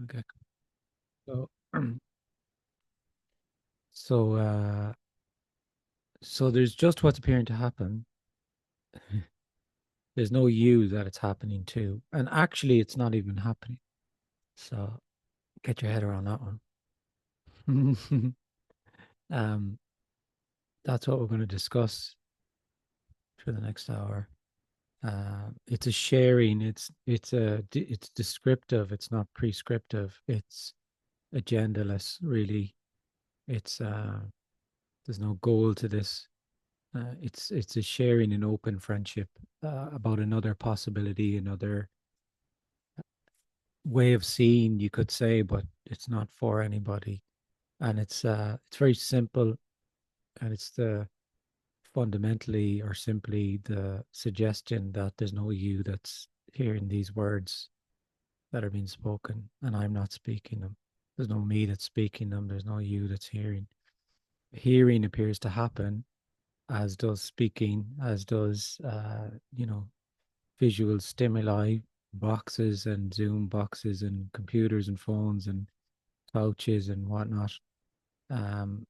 Okay. So, so, so there's just what's appearing to happen. There's no you that it's happening to, and actually, it's not even happening. So, get your head around that one. um, that's what we're going to discuss for the next hour. It's a sharing. It's descriptive. It's not prescriptive. It's agendaless. Really, it's there's no goal to this. It's a sharing and open friendship about another possibility, another way of seeing, you could say, but it's not for anybody. And it's very simple, and it's the fundamentally or simply the suggestion that there's no you that's hearing these words that are being spoken, and I'm not speaking them. There's no me that's speaking them. There's no you that's hearing. Hearing appears to happen, as does speaking, as does visual stimuli, boxes and Zoom boxes and computers and phones and couches and whatnot. Um,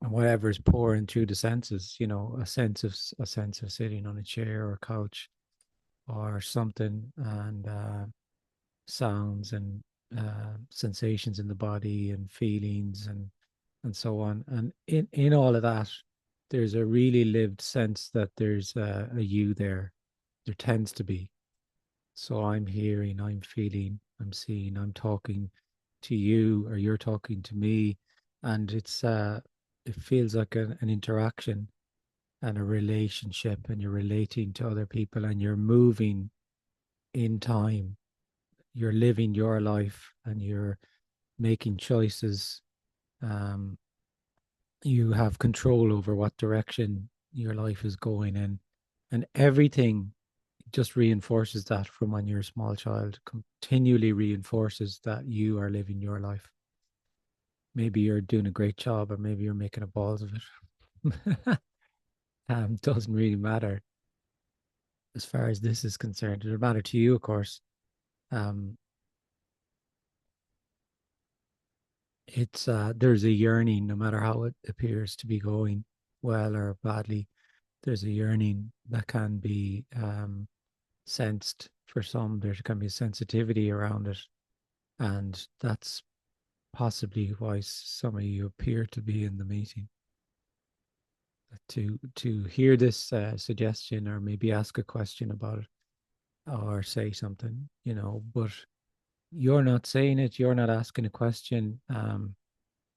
and whatever is pouring through the senses, a sense of sitting on a chair or a couch or something, and sounds and sensations in the body and feelings and so on. And in all of that, there's a really lived sense that there's a you there. There tends to be. So I'm hearing, I'm feeling, I'm seeing, I'm talking to you, or you're talking to me, and it feels like an interaction and a relationship, and you're relating to other people, and you're moving in time. You're living your life, and you're making choices. Um, you have control over what direction your life is going in, and everything just reinforces that from when you're a small child, continually reinforces that you are living your life. Maybe you're doing a great job, or maybe you're making a balls of it. Doesn't really matter as far as this is concerned. It'll matter to you, of course. Um, it's there's a yearning, no matter how it appears to be going well or badly. There's a yearning that can be sensed for some. There can be a sensitivity around it, and that's possibly why some of you appear to be in the meeting. To hear this suggestion, or maybe ask a question about it, or say something, but you're not saying it, you're not asking a question.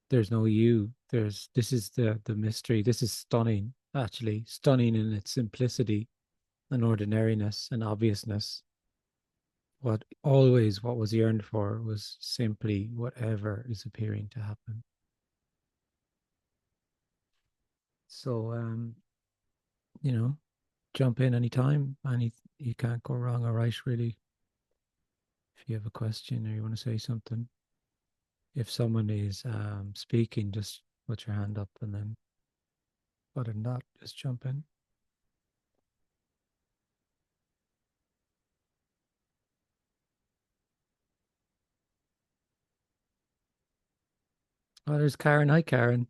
There's no you. This is the mystery. This is stunning, actually, stunning in its simplicity and ordinariness and obviousness. What was yearned for was simply whatever is appearing to happen. So you know, jump in anytime. You can't go wrong or right, really. If you have a question or you want to say something, if someone is speaking, just put your hand up, and then other than that, just jump in. Oh, there's Karen. Hi, Karen.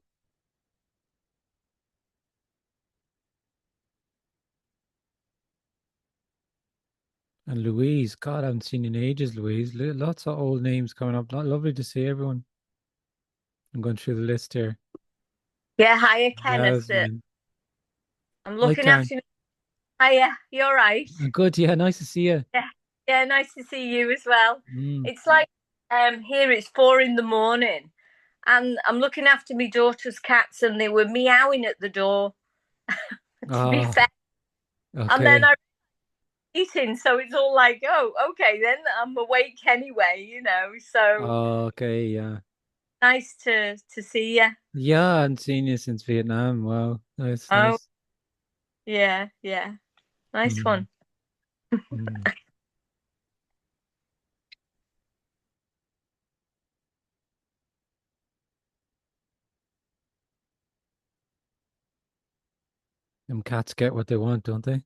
And Louise. God, I haven't seen you in ages, Louise. Lots of old names coming up. Lovely to see everyone. I'm going through the list here. Yeah, hiya, Kenneth. Jasmine. I'm Hi, looking Karen. after you. Hiya, you're right. Good. Yeah, nice to see you. Yeah, yeah, nice to see you as well. Mm. It's like here it's 4 in the morning, and I'm looking after my daughter's cats, and they were meowing at the door. To be Oh, fair, and then okay. I was eating, so it's all like, oh, okay, then I'm awake anyway. So Oh, okay. Yeah. nice to see you. Yeah, I hadn't seen you since Vietnam. Wow. Nice, Oh, nice. yeah, yeah, nice Mm. one. Mm. Them cats get what they want, don't they?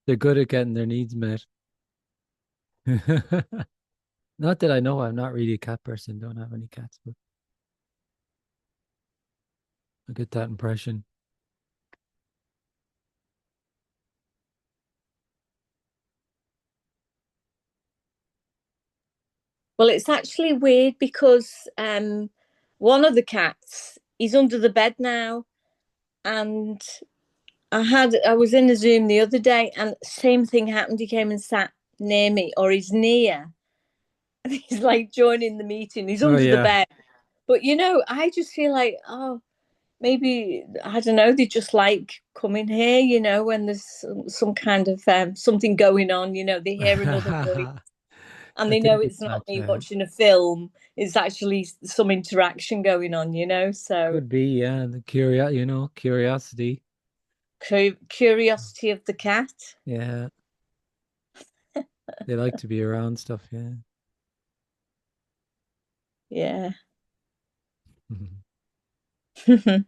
They're good at getting their needs met. Not that I know, I'm not really a cat person, don't have any cats, but I get that impression. Well, it's actually weird because one of the cats is under the bed now, and I was in a Zoom the other day, and same thing happened. He came and sat near me, or he's near, and he's like joining the meeting. He's Oh under the yeah. bed, but I just feel like, oh, maybe I don't know. They just like coming here, when there's some kind of something going on. They hear another voice, and I they know think it's it's not like me watching a film. It's actually some interaction going on. So could be, yeah, the curiosity. curiosity of the cat. Yeah, they like to be around stuff, yeah. Yeah. Mhm.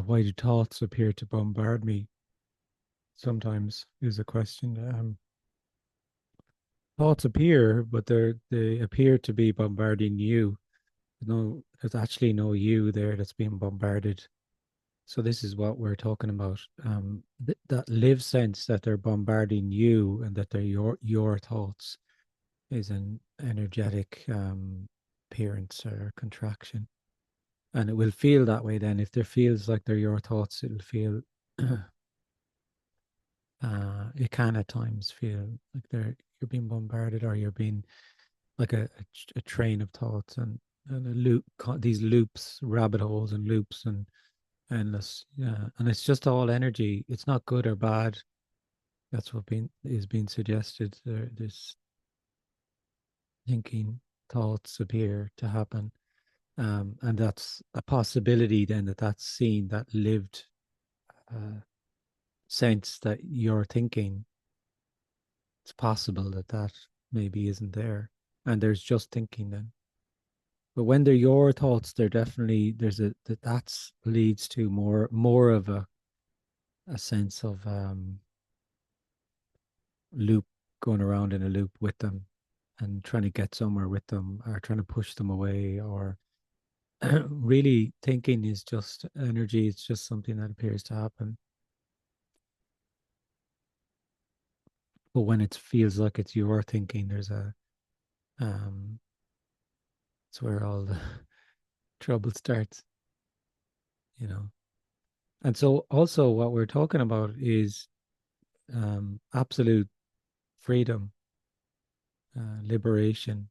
Why do thoughts appear to bombard me? Sometimes is a question. Thoughts appear, but they appear to be bombarding you. No, there's actually no you there that's being bombarded. So this is what we're talking about. That live sense that they're bombarding you and that they're your thoughts is an energetic appearance or contraction. And it will feel that way then. If there feels like they're your thoughts, it'll feel it can at times feel like you're being bombarded or you're being like a train of thoughts and a loop, these loops, rabbit holes and loops and endless. Yeah. And it's just all energy. It's not good or bad. That's what is being suggested. This thinking thoughts appear to happen. And that's a possibility then that's seen, that lived sense that you're thinking. It's possible that maybe isn't there. And there's just thinking then. But when they're your thoughts, they're definitely that's leads to more of a sense of loop, going around in a loop with them and trying to get somewhere with them or trying to push them away or really thinking is just energy. It's just something that appears to happen. But when it feels like it's your thinking, there's a it's where all the trouble starts, you know. And so also what we're talking about is absolute freedom, liberation,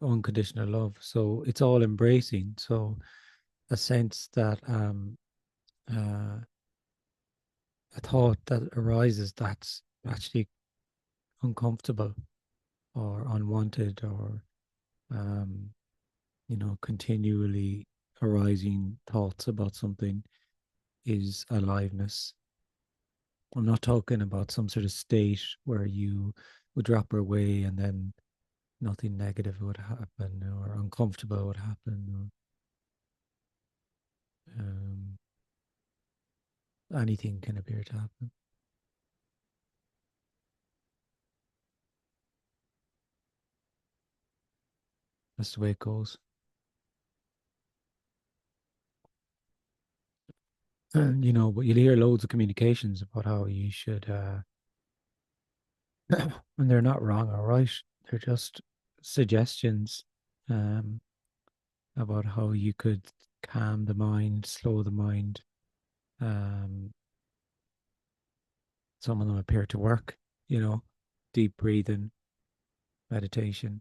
unconditional love. So it's all embracing. So a sense that a thought that arises that's actually uncomfortable or unwanted or um, continually arising thoughts about something is aliveness. I'm not talking about some sort of state where you would drop away and then nothing negative would happen or uncomfortable would happen or anything can appear to happen. That's the way it goes. But you'll hear loads of communications about how you should, and they're not wrong or right. They're just suggestions um, about how you could calm the mind, slow the mind. Um, some of them appear to work, deep breathing, meditation,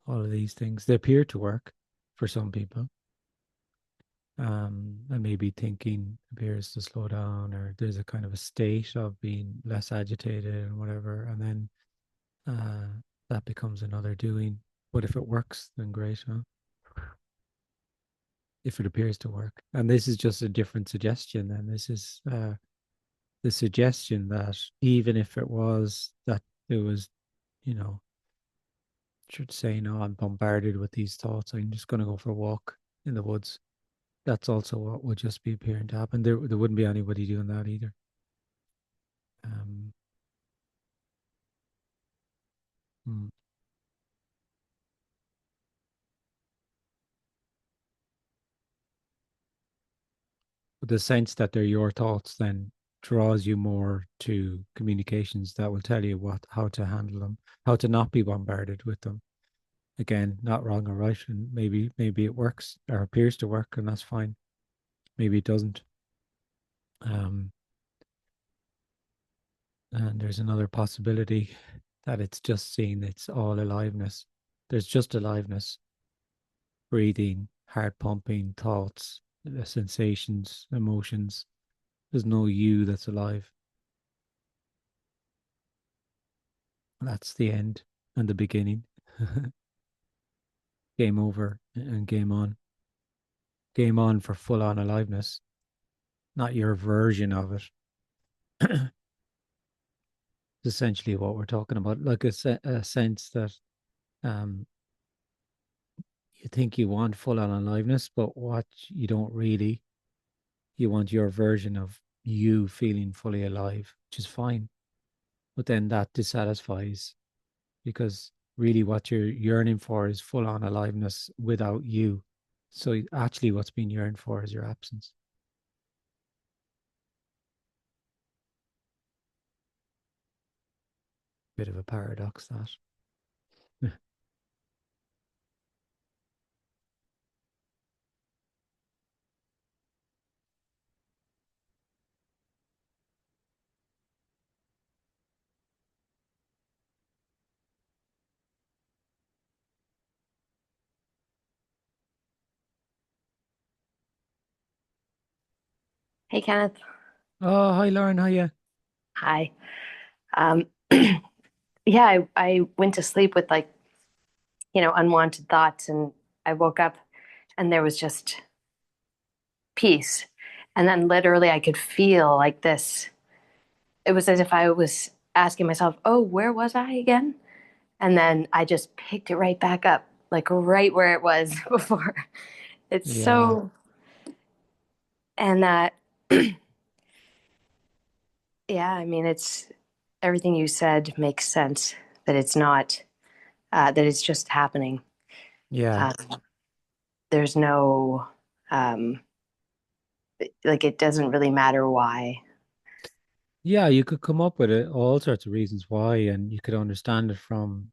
all of these things. They appear to work for some people. And maybe thinking appears to slow down, or there's a kind of a state of being less agitated and whatever. And then that becomes another doing. But if it works, then great, huh? If it appears to work. And this is just a different suggestion. And this is the suggestion that even if it was that it was, should say, no, I'm bombarded with these thoughts. I'm just going to go for a walk in the woods. That's also what would just be appearing to happen. There wouldn't be anybody doing that either. Um, mm. But the sense that they're your thoughts then draws you more to communications that will tell you how to handle them, how to not be bombarded with them. Again, not wrong or right, and maybe it works or appears to work, and that's fine. Maybe it doesn't. Um, and there's another possibility that it's just seeing it's all aliveness. There's just aliveness, breathing, heart pumping, thoughts, sensations, emotions. There's no you that's alive. That's the end and the beginning. Game over and game on. Game on for full on aliveness, not your version of it. It's essentially what we're talking about, like a sense that um, you think you want full on aliveness, but what you don't really, you want your version of you feeling fully alive, which is fine. But then that dissatisfies because really what you're yearning for is full on aliveness without you. So actually, what's being yearned for is your absence. Bit of a paradox, that. Hey, Kenneth. Oh, hi, Lauren. How you? Hi. Um, yeah, I went to sleep with unwanted thoughts, and I woke up and there was just peace. And then literally I could feel like this. It was as if I was asking myself, oh, where was I again? And then I just picked it right back up, like right where it was before. It's Yeah, so, and that, yeah, I mean, it's everything you said makes sense that it's not, that it's just happening. yeah. Um, there's no like it doesn't really matter why. Yeah, you could come up with it, all sorts of reasons why, and you could understand it from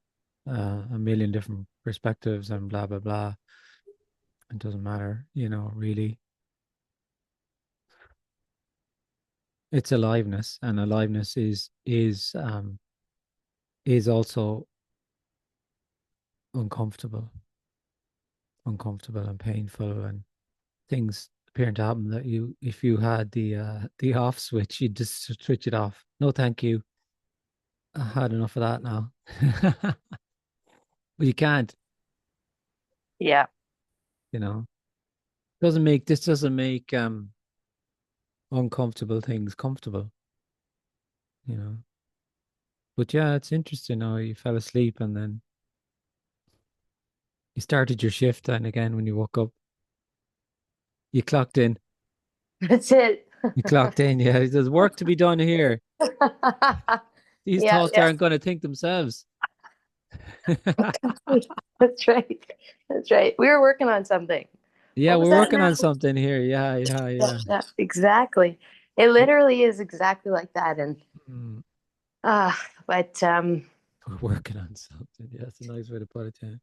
a million different perspectives and blah blah blah. It doesn't matter, really. It's aliveness, and aliveness is also uncomfortable, uncomfortable and painful, and things appearing to happen that if you had the off switch, you'd just switch it off. No, thank you. I had enough of that now. But you can't, Yeah. you know. This doesn't make uncomfortable things comfortable, you know. But yeah, it's interesting how you fell asleep and then you started your shift, and again when you woke up, you clocked in. That's it. You clocked in, yeah. There's work to be done here. These Yeah, thoughts yeah. aren't going to think themselves. That's right. That's right. We were working on something. Yeah, What was we're that working now? on something here. Yeah, yeah, Yeah, yeah. yeah, exactly. It literally is exactly like that. And Mm, but we're working on something. Yeah, that's a nice way to put it. Yeah.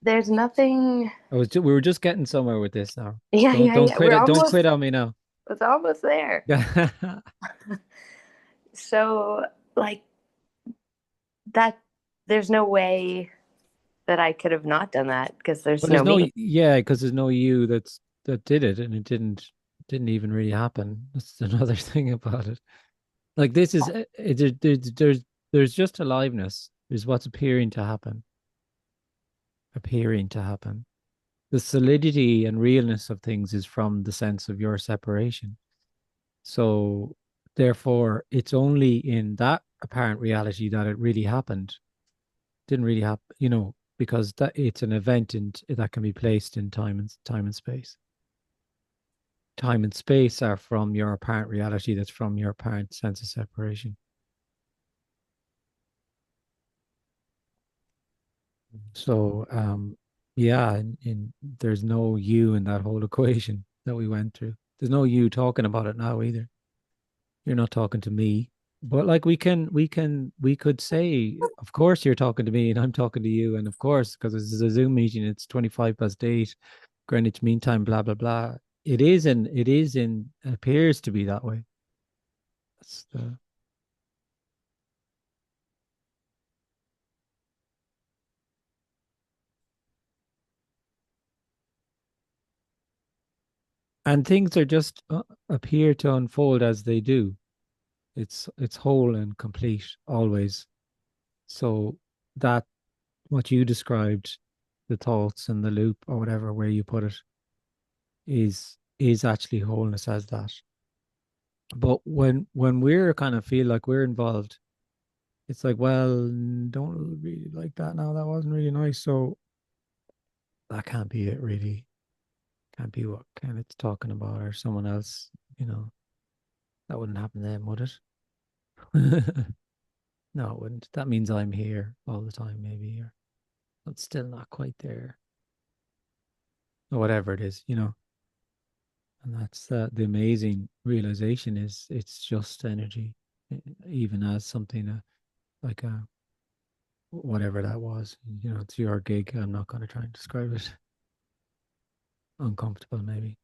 there's nothing. We were just getting somewhere with this now. Yeah, Don't yeah, don't yeah. quit it. Don't quit on me now. It's almost there. Well, So like that, there's no way that I could have not done that because there's there's no no, me. yeah, because there's no you that did it, and it didn't even really happen. That's another thing about it. Like this is there's just aliveness. Is what's appearing to happen. The solidity and realness of things is from the sense of your separation. So therefore, it's only in that apparent reality that it really happened. Didn't really happen, because that it's an event and that can be placed in time and space. Time and space are from your apparent reality that's from your apparent sense of separation. So yeah, there's no you in that whole equation that we went through. There's no you talking about it now either. You're not talking to me. But like we could say, of course you're talking to me and I'm talking to you, and of course, because this is a Zoom meeting, it's 25 past 8, Greenwich Mean Time, blah blah blah. It appears to be that way. That's the And things are just appear to unfold as they do. It's whole and complete always. So that what you described, the thoughts and the loop or whatever where you put it, is actually wholeness as that. But when we're kind of feel like we're involved, it's like, well, don't really like that now. That wasn't really nice. So that can't be it really. Can't be what Kenneth's talking about or someone else, you know. That wouldn't happen then, would it? No, it wouldn't. That means I'm here all the time, maybe, or but still not quite there. Or whatever it is. And that's the amazing realization is it's just energy, even as something like a whatever that was. It's your gig. I'm not going to try and describe it. Uncomfortable, maybe.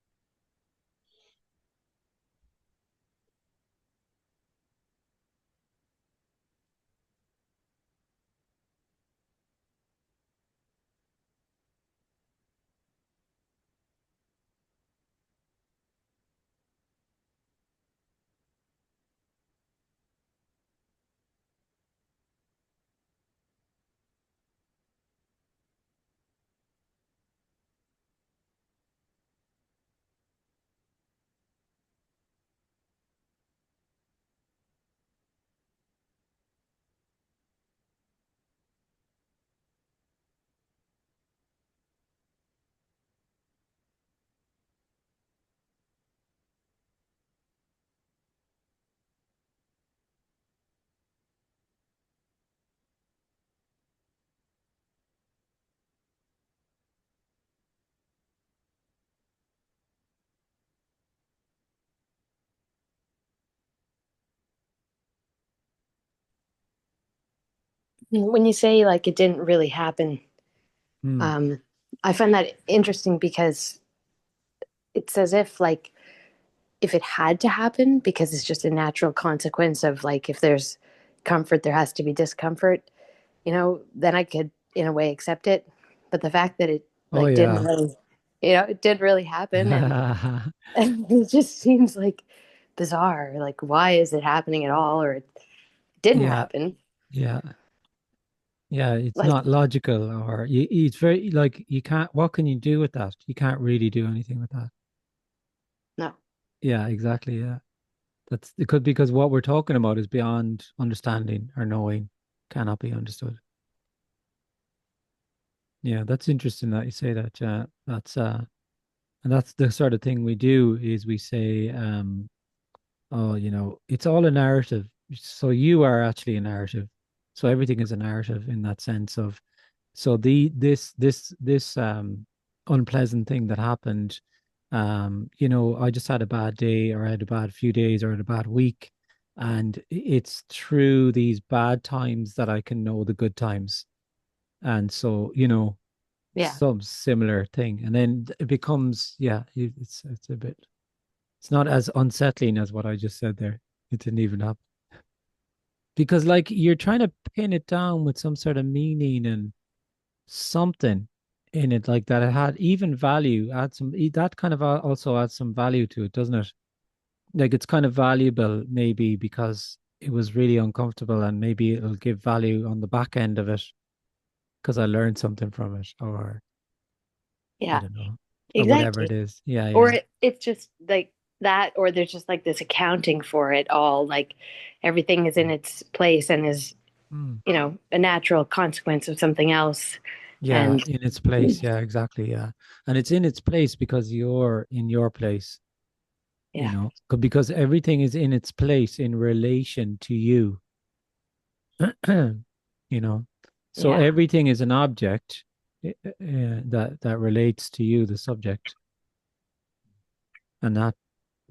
When you say like it didn't really happen, Hmm. I find that interesting because it's as if like if it had to happen because it's just a natural consequence of like if there's comfort there has to be discomfort, then I could in a way accept it. But the fact that it Oh like didn't yeah. really, it did really happen, and it just seems like bizarre. Like why is it happening at all, or it didn't Yeah, happen? yeah, yeah. It's Like not logical, or it's very like you can't. What can you do with that? You can't really do anything with that. no, Yeah, exactly. Yeah, that's it. Could because what we're talking about is beyond understanding or knowing, cannot be understood. Yeah, that's interesting that you say that. Yeah, and that's the sort of thing we do is we say, oh, it's all a narrative. So you are actually a narrative. So everything is a narrative in that sense of, so this unpleasant thing that happened, I just had a bad day, or I had a bad few days, or I had a bad week. And it's through these bad times that I can know the good times. And so, yeah, some similar thing. And then it becomes, yeah, it's a bit, it's not as unsettling as what I just said there. It didn't even happen. Because like you're trying to pin it down with some sort of meaning and something in it like that. It had even value, add some that kind of also adds some value to it, doesn't it? Like it's kind of valuable maybe because it was really uncomfortable, and maybe it'll give value on the back end of it because I learned something from it, or I yeah, don't know, or whatever it exactly. is. Yeah, Or yeah. it's just like that, or there's just like this accounting for it all. Like everything is in its place and is, Mm. a natural consequence of something else. Yeah, And in its place. Yeah, exactly. Yeah. And it's in its place because you're in your place, yeah, because everything is in its place in relation to you, you know. So yeah, everything is an object that relates to you, the subject. And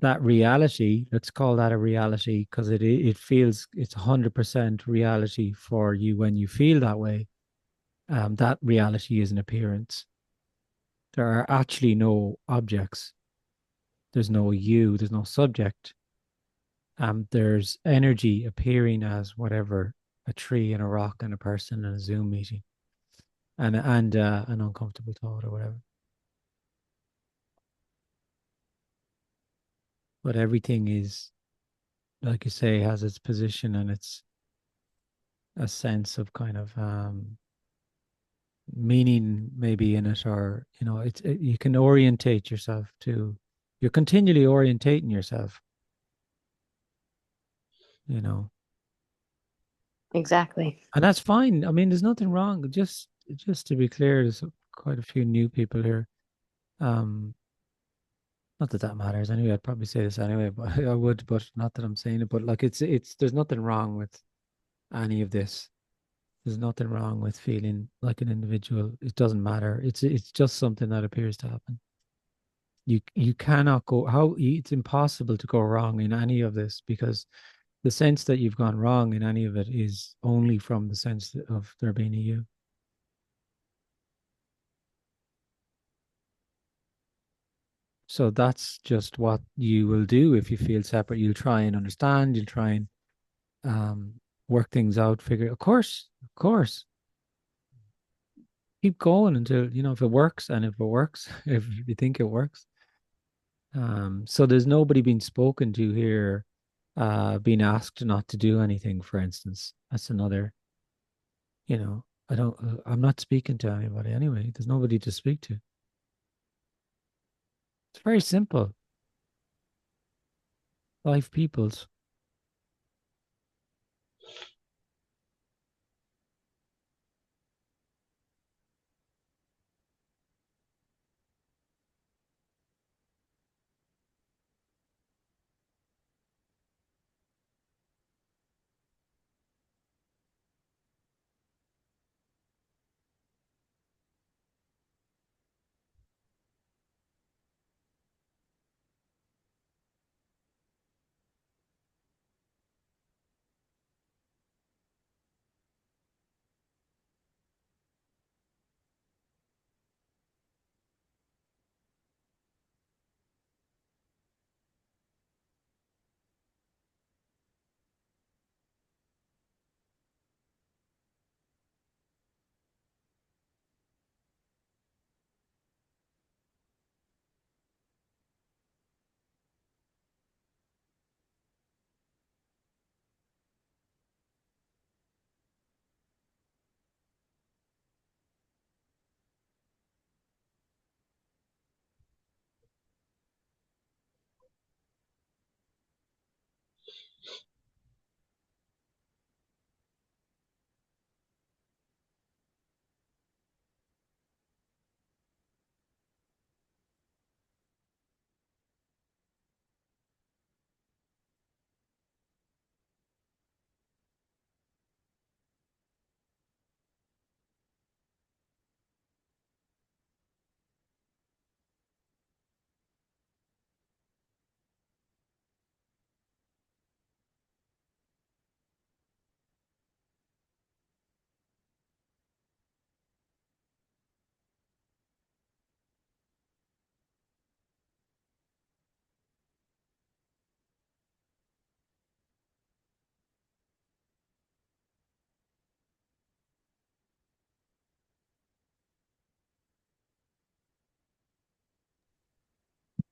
that reality, let's call that a reality because it feels it's 100% reality for you when you feel that way. That reality is an appearance. There are actually no objects. There's no you, there's no subject. There's energy appearing as whatever, a tree and a rock and a person and a Zoom meeting and an uncomfortable thought or whatever. But everything is, like you say, has its position, and it's a sense of kind of meaning maybe in it, or you can orientate yourself to, you're continually orientating yourself, you know exactly. and that's fine. I mean, there's nothing wrong. Just to be clear, there's quite a few new people here. um Not that that matters anyway. I'd probably say this anyway, but I would, but not that I'm saying it. But like, there's nothing wrong with any of this. There's nothing wrong with feeling like an individual. It doesn't matter. It's just something that appears to happen. You cannot go how it's impossible to go wrong in any of this, because the sense that you've gone wrong in any of it is only from the sense of there being a you. So that's just what you will do if you feel separate. You'll try and understand. You'll try and um, work things out. Figure, of course, keep going until if it works, and if it works, if you think it works. So there's nobody being spoken to here, being asked not to do anything. For instance, that's another. I don't. I'm not speaking to anybody anyway. There's nobody to speak to. It's very simple. Life peoples.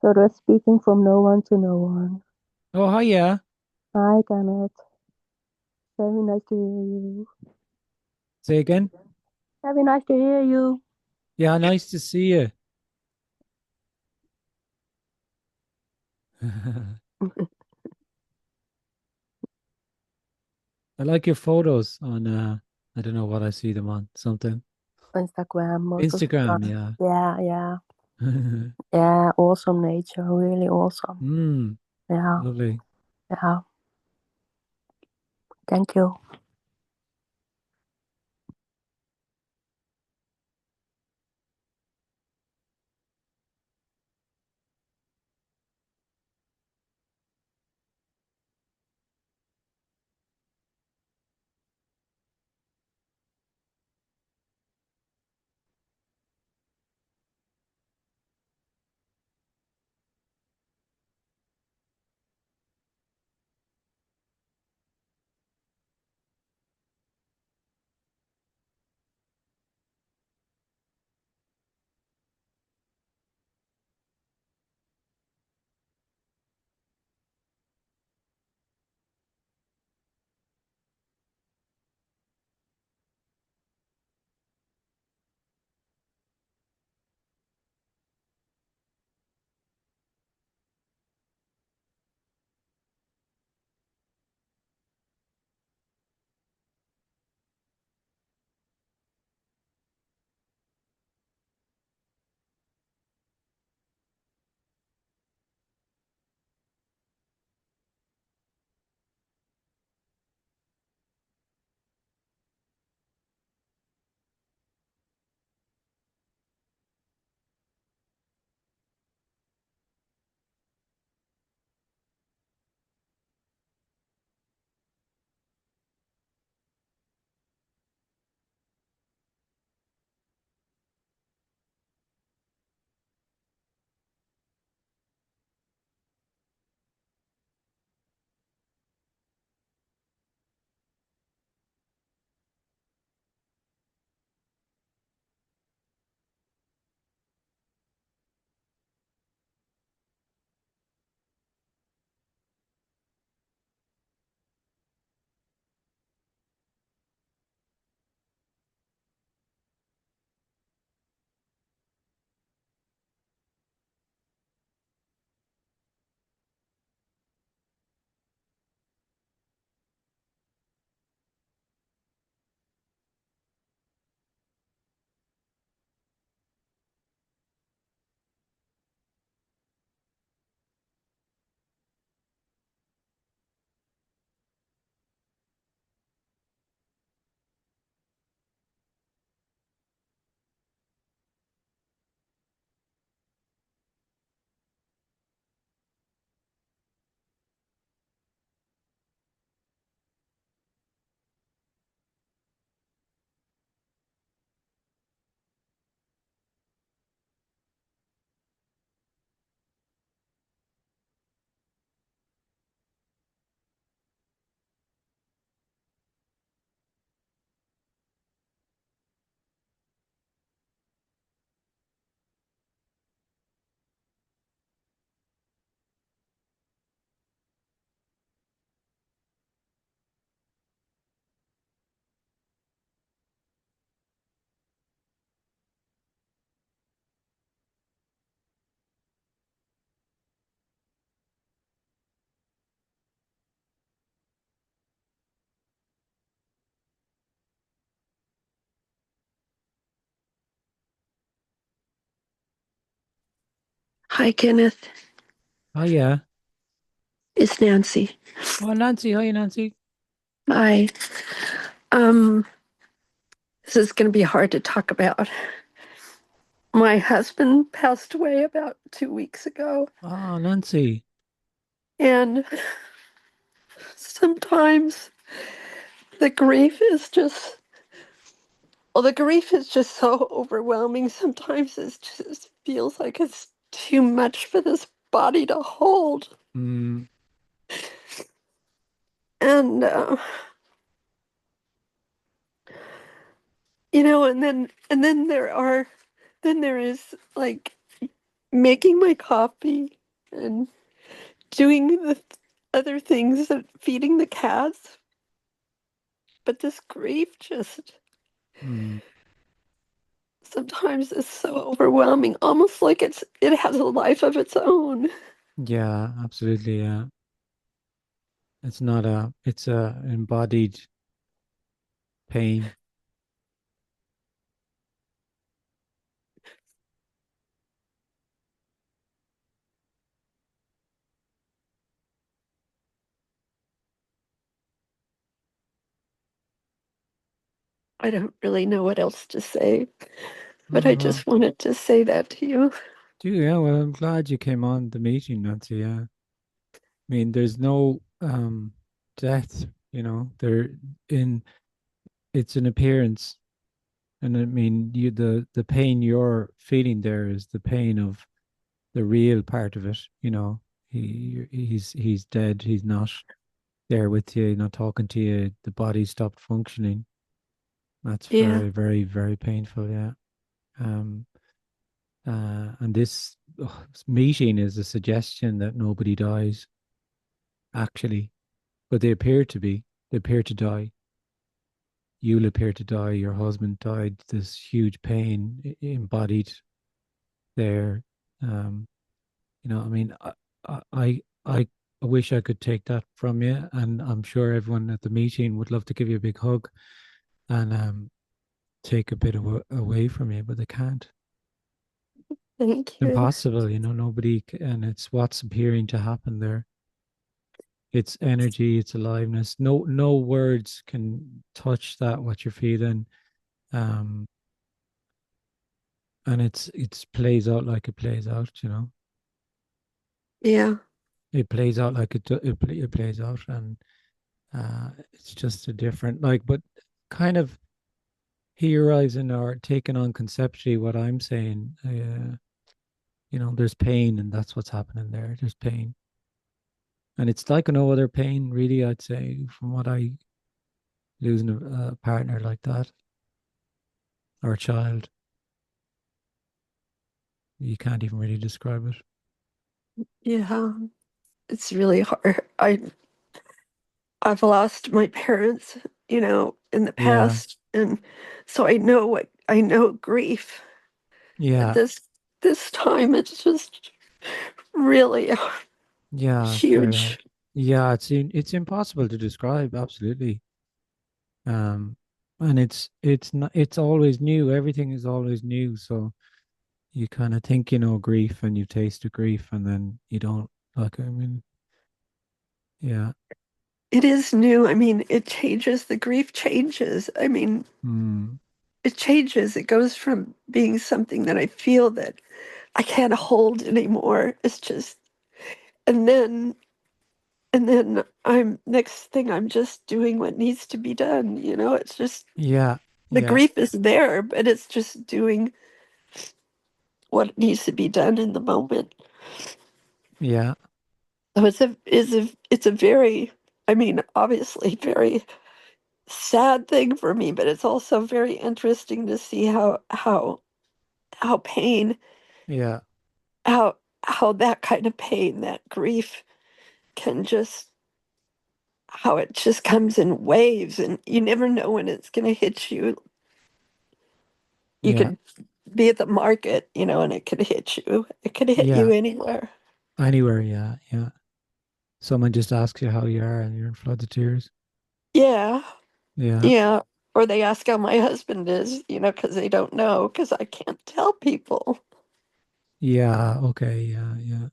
So we're speaking from no one to no one. Oh, hi, yeah. Hi, Kenneth. Very nice to hear you. Say again. Very nice to hear you. Yeah, nice to see you. I like your photos on I don't know what I see them on. Something. Instagram, most of the Instagram, time. yeah. Yeah. Yeah, awesome nature, really awesome. Yeah, Lovely. yeah. Thank you. Hi, Kenneth. Oh, yeah. It's Nancy. Oh, Nancy. Hi, Nancy. Hi. Um, this is going to be hard to talk about. My husband passed away about 2 weeks ago, Oh, Nancy. and sometimes the grief is just, the grief is just so overwhelming. Sometimes it just feels like it's too much for this body to hold. Mm, And and then there is like making my coffee and doing the other things and feeding the cats. But this grief just Mm. sometimes is so overwhelming, almost like it has a life of its own. Yeah, absolutely. Yeah. It's a embodied pain. I don't really know what else to say, but I Oh, well, just wanted to say that to you. yeah, well, I'm glad you came on the meeting, Nancy. Yeah. I mean, there's no death, there in it's an appearance. And I mean, the pain you're feeling there is the pain of the real part of it. He's dead. He's not there with you, not talking to you. The body stopped functioning. That's Yeah, very, very, very painful. Yeah. Um. And this meeting is a suggestion that nobody dies, actually, but they appear to be. They appear to die. You'll appear to die. Your husband died. This huge pain embodied there. Um, I mean, I, I, I wish I could take that from you, and I'm sure everyone at the meeting would love to give you a big hug and take a bit away from you, but they can't. thank you. Impossible, nobody, and it's what's appearing to happen there. It's energy, it's aliveness. No words can touch that, what you're feeling. Um, and it's plays out like it plays out. Yeah, It plays out like it plays out, and it's just a different, but kind of theorizing or taking on conceptually what I'm saying. There's pain, and that's what's happening there. There's pain, and it's like no other pain, really. I'd say, from what I losing a partner like that, or a child, you can't even really describe it. yeah. It's really hard. I've lost my parents, in the Yeah, past, and so I know grief. But yeah, this time it's just really yeah. It's very hard. huge. Yeah, it's impossible to describe. Absolutely. Um, and it's not. It's always new. Everything is always new. So you kind of think grief, and you taste the grief, and then you don't. Like, I mean, yeah. It is new. I mean, it changes. The grief changes. I mean, Mm, it changes. It goes from being something that I feel that I can't hold anymore. It's just, and then, and then next thing I'm just doing what needs to be done. It's just, yeah, the yeah, grief is there, but it's just doing what needs to be done in the moment. yeah, So it's a very, I mean, obviously very sad thing for me, but it's also very interesting to see how pain, yeah, how that kind of pain, that grief can just, how it just comes in waves, and you never know when it's going to hit you. You yeah, could be at the market, and it could hit you. It could hit you yeah. anywhere. Anywhere, yeah, yeah. Someone just asks you how you are, and you're in floods of tears. Yeah, Yeah, yeah. Or they ask how my husband is, because they don't know, because I can't tell people. yeah. Okay, yeah, yeah,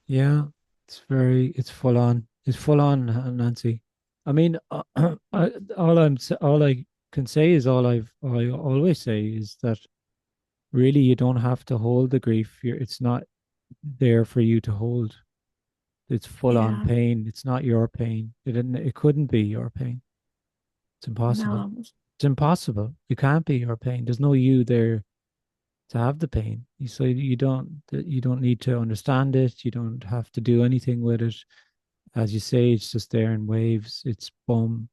yeah. It's full on. It's full on, Nancy. I mean, all I can say is all I always say is that really you don't have to hold the grief. It's not there for you to hold. It's full on Yeah, pain. It's not your pain. It couldn't be your pain. It's impossible. no, It's impossible. It can't be your pain. There's no you there to have the pain. So you don't need to understand it. You don't have to do anything with it. As you say, it's just there in waves. It's boom,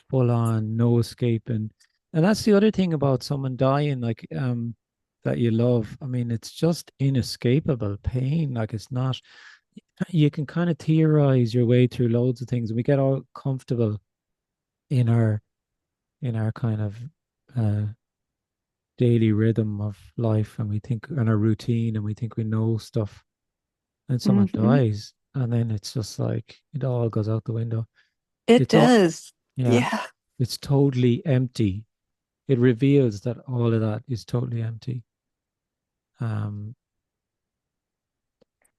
full on, no escaping. And that's the other thing about someone dying. Like, that you love, I mean, it's just inescapable pain. Like, it's not, you can kind of theorize your way through loads of things, and we get all comfortable in our kind of uh daily rhythm of life, and we think in our routine, and we think we know stuff, and someone Hmm. dies, and then it's just like it all goes out the window. It It's all, does. yeah, Yeah. it's totally empty. It reveals that all of that is totally empty. um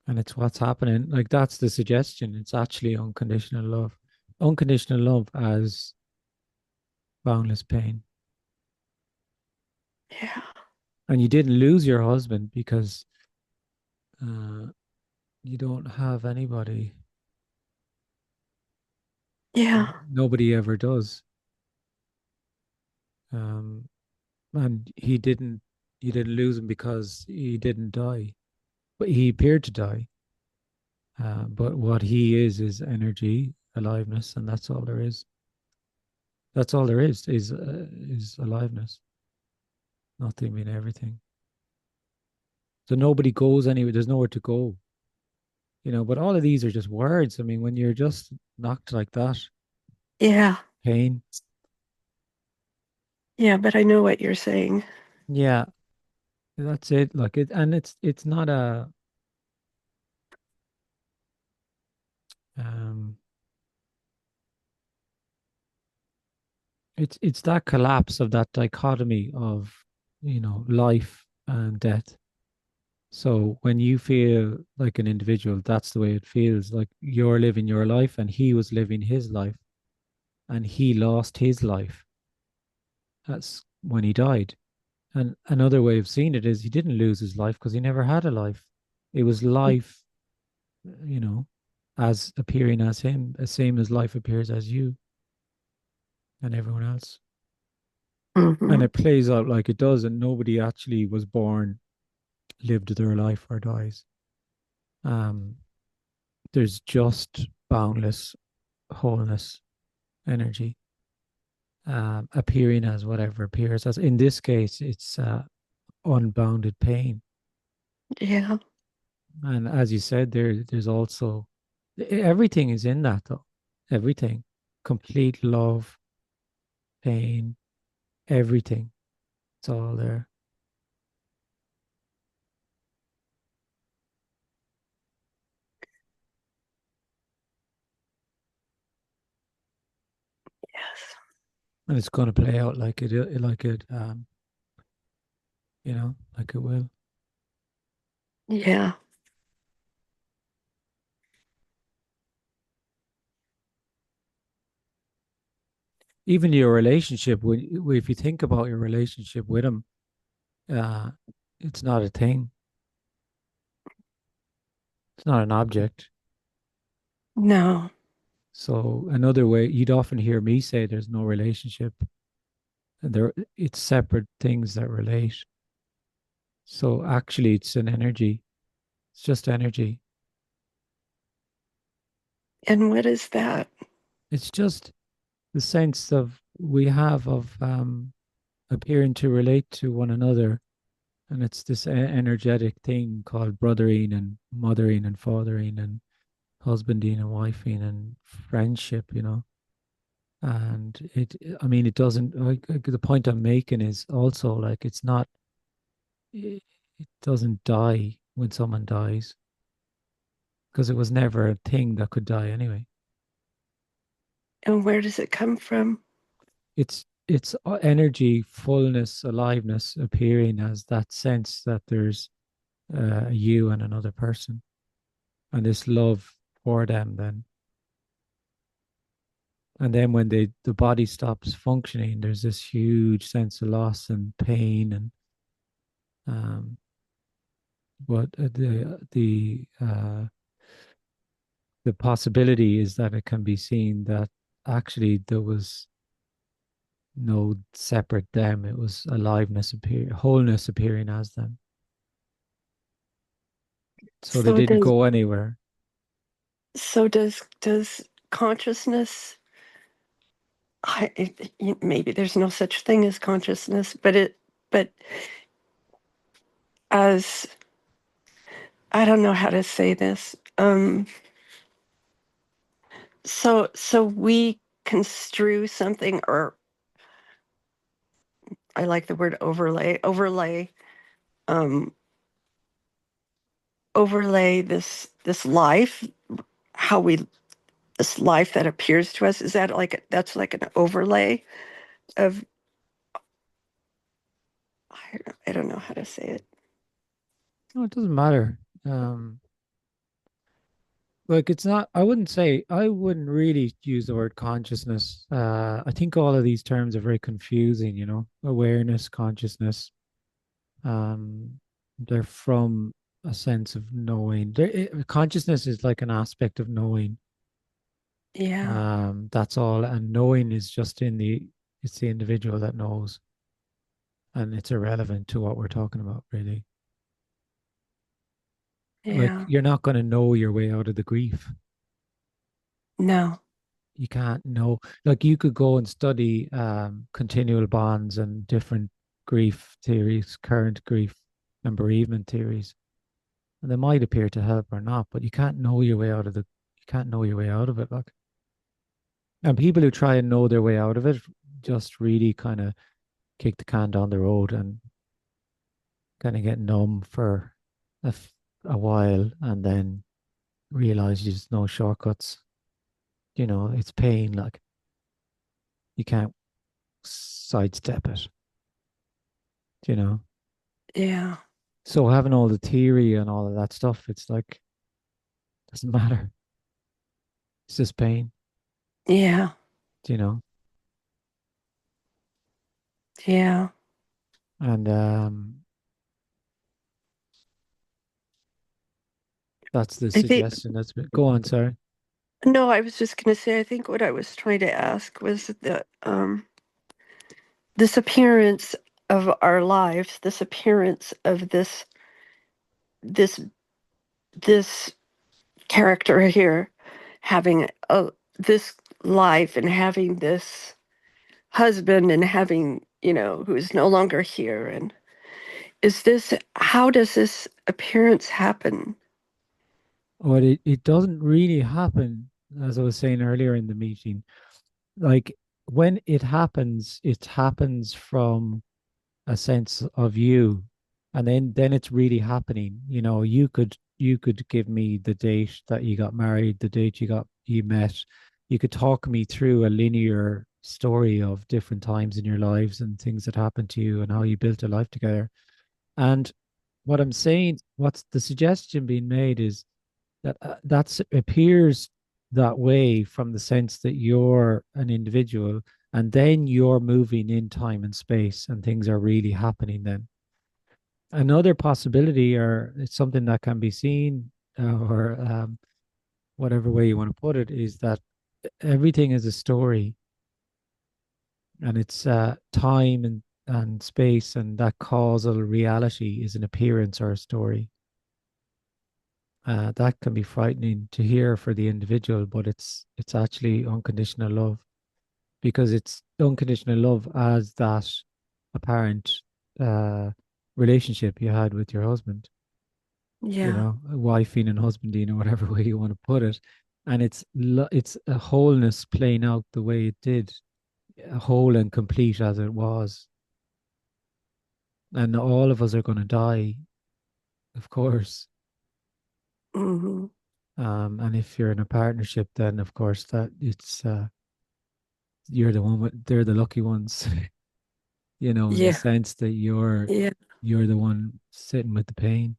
and it's what's happening. Like, that's the suggestion. It's actually unconditional love. Unconditional love as boundless pain. Yeah. And you didn't lose your husband because uh you don't have anybody. Yeah. Nobody ever does. um and you didn't lose him because he didn't die, but he appeared to die. But what he is energy, aliveness, and that's all there is. That's all there is aliveness. Nothing mean everything. So nobody goes anywhere. There's nowhere to go. But all of these are just words. I mean, when you're just knocked like that, Yeah. pain. Yeah. But I know what you're saying. Yeah, that's it. Like it, and it's not a um it's that collapse of that dichotomy of life and death. So when you feel like an individual, that's the way it feels. Like you're living your life and he was living his life, and he lost his life. That's when he died. And another way of seeing it is he didn't lose his life because he never had a life. It was life, you know, as appearing as him, the same as life appears as you and everyone else. And Hmm. it plays out like it does, and nobody actually was born, lived their life, or dies. Um, there's just boundless wholeness energy, appearing as whatever appears as. In this case, it's unbounded pain. Yeah. And as you said, there's also everything is in that though. Everything, complete love, pain, everything. It's all there. Yes. And it's going to play out like it will. Yeah. Even your relationship, if you think about your relationship with him, uh, it's not a thing. It's not an object. No. So another way, you'd often hear me say there's no relationship, and it's separate things that relate. So actually, it's an energy. It's just energy. And what is that? It's just the sense of we have of appearing to relate to one another, and it's this energetic thing called brothering and mothering and fathering and husbanding and wifing and friendship. And I mean, it doesn't. Like, the point I'm making is also like it's not. It doesn't die when someone dies because it was never a thing that could die anyway. And where does it come from? It's energy, fullness, aliveness appearing as that sense that there's you and another person, and this love for them. And then when the body stops functioning, there's this huge sense of loss and pain, and um, but the possibility is that it can be seen that actually there was no separate them. It was aliveness wholeness appearing as them. So they So didn't does go anywhere. so does consciousness maybe there's no such thing as consciousness, but as, I don't know how to say this. So we construe something, or I like the word um, overlay this life, how we, this life that appears to us. Is that like, that's like an overlay of, I don't know how to say it. No, it doesn't matter. Like it's not, I wouldn't really use the word consciousness. I think all of these terms are very confusing, you know, awareness, consciousness. They're from a sense of knowing. Consciousness is like an aspect of knowing. Yeah, That's all. And knowing is just it's the individual that knows. And it's irrelevant to what we're talking about, really. Like yeah, you're not going to know your way out of the grief. no, You can't know. Like you could go and study continual bonds and different grief theories, current grief and bereavement theories, and they might appear to help or not, but you can't know your way out of you can't know your way out of it. Like, and people who try and know their way out of it just really kind of kick the can down the road and kind of get numb for a while, and then realize there's no shortcuts. You know, it's pain. Like you can't sidestep it. You know. yeah, So having all the theory and all of that stuff, it's like doesn't matter. It's just pain, yeah, you know. yeah. And that's the I think, suggestion that's been. Go on, sorry. no, I was just going to say, I think what I was trying to ask was that this appearance of our lives, this appearance of this this character here having this life and having this husband and having, who's no longer here, and how does this appearance happen? But it doesn't really happen, as I was saying earlier in the meeting. Like when it happens from a sense of you, and then it's really happening. You know, you could give me the date that you got married, the date you met. You could talk me through a linear story of different times in your lives and things that happened to you and how you built a life together. And what I'm saying, what's the suggestion being made is that that appears that way from the sense that you're an individual, and then you're moving in time and space and things are really happening then. Another possibility, or it's something that can be seen, or whatever way you want to put it, is that everything is a story, and it's time and space, and that causal reality is an appearance or a story. That can be frightening to hear for the individual, but it's actually unconditional love, because it's unconditional love as that apparent uh, relationship you had with your husband, you Yeah. know, wifing and husbanding or whatever way you want to put it. And it's a wholeness playing out the way it did, whole and complete as it was. And all of us are going to die, of course. Hmm. And if you're in a partnership, then of course that it's you're the one they're the lucky ones, you know, in the Yeah. sense that Yeah. you're the one sitting with the pain.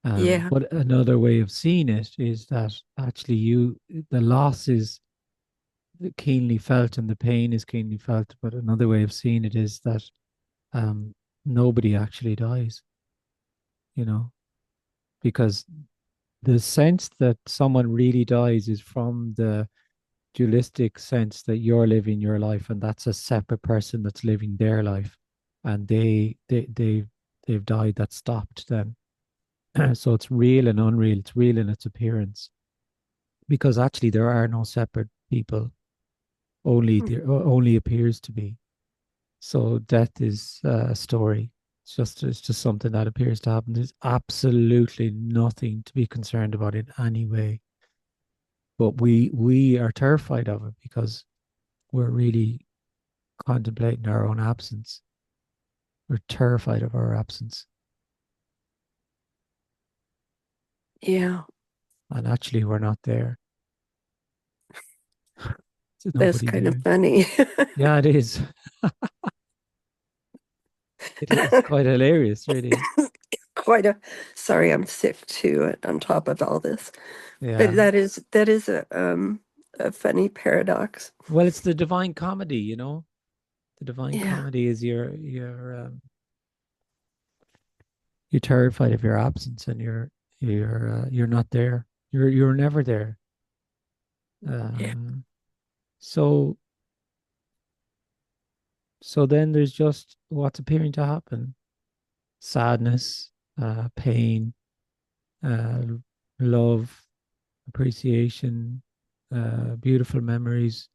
Yeah. But another way of seeing it is that actually the loss is keenly felt and the pain is keenly felt. But another way of seeing it is that um, nobody actually dies, you know, because the sense that someone really dies is from the dualistic sense that you're living your life and that's a separate person that's living their life, and they've died, that stopped then. So it's real and unreal, it's real in its appearance, because actually there are no separate people, only there only appears to be. So death is a story, It's just something that appears to happen. There's absolutely nothing to be concerned about in any way. But we are terrified of it because we're really contemplating our own absence. We're terrified of our absence. Yeah, And actually we're not there. There's that's nobody kind of there. funny. Yeah, it is. It is quite hilarious, really. Quite a sorry, I'm sick too on top of all this. But Yeah. that is a funny paradox. Well, it's the divine comedy, you know. The divine Yeah. comedy is you're terrified of your absence, and you're not there. You're never there. Yeah. So so then there's just what's appearing to happen: sadness, pain, uh, love, appreciation, beautiful memories,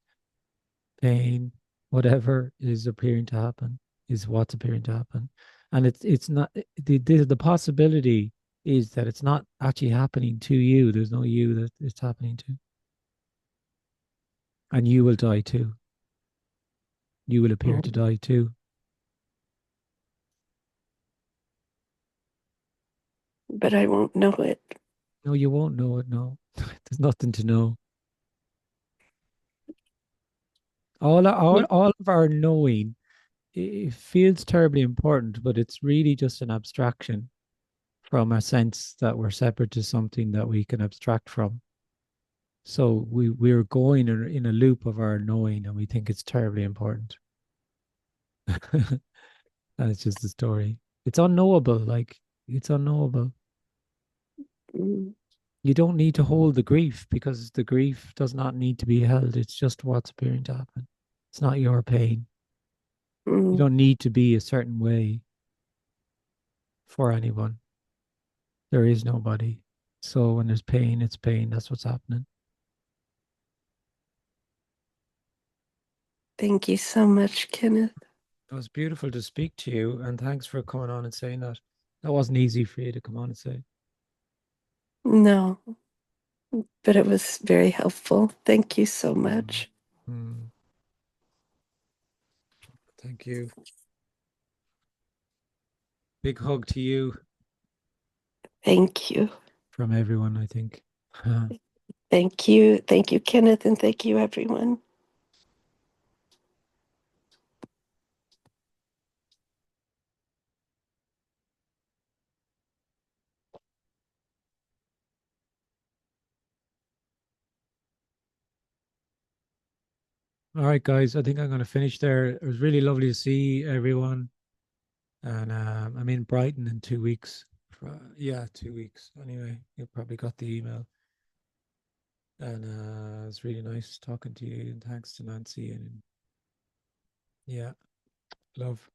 pain, whatever is appearing to happen is what's appearing to happen. And it's not the possibility is that it's not actually happening to you. There's no you that it's happening to. And you will die too. You will appear to die too. But I won't know it. No, you won't know it. No, there's nothing to know. All of our knowing, it feels terribly important, but it's really just an abstraction from a sense that we're separate to something that we can abstract from. So we're going in a loop of our knowing, and we think it's terribly important. And it's just a story. It's unknowable. Like, it's unknowable. Mm, You don't need to hold the grief, because the grief does not need to be held. It's just what's appearing to happen. It's not your pain. You mm. don't need to be a certain way for anyone. There is nobody. So when there's pain, it's pain. That's what's happening. Thank you so much, Kenneth. It was beautiful to speak to you, and thanks for coming on and saying that. That wasn't easy for you to come on and say. No, but it was very helpful. Thank you so much. Mm. Thank you. Big hug to you Thank you. from everyone, I think. Thank you. Thank you, Kenneth, and thank you, everyone. All right, guys, I think I'm going to finish there. It was really lovely to see everyone. And I'm in Brighton in 2 weeks. Yeah, 2 weeks. Anyway, you probably got the email. And it's really nice talking to you. And thanks to Nancy. And yeah, love.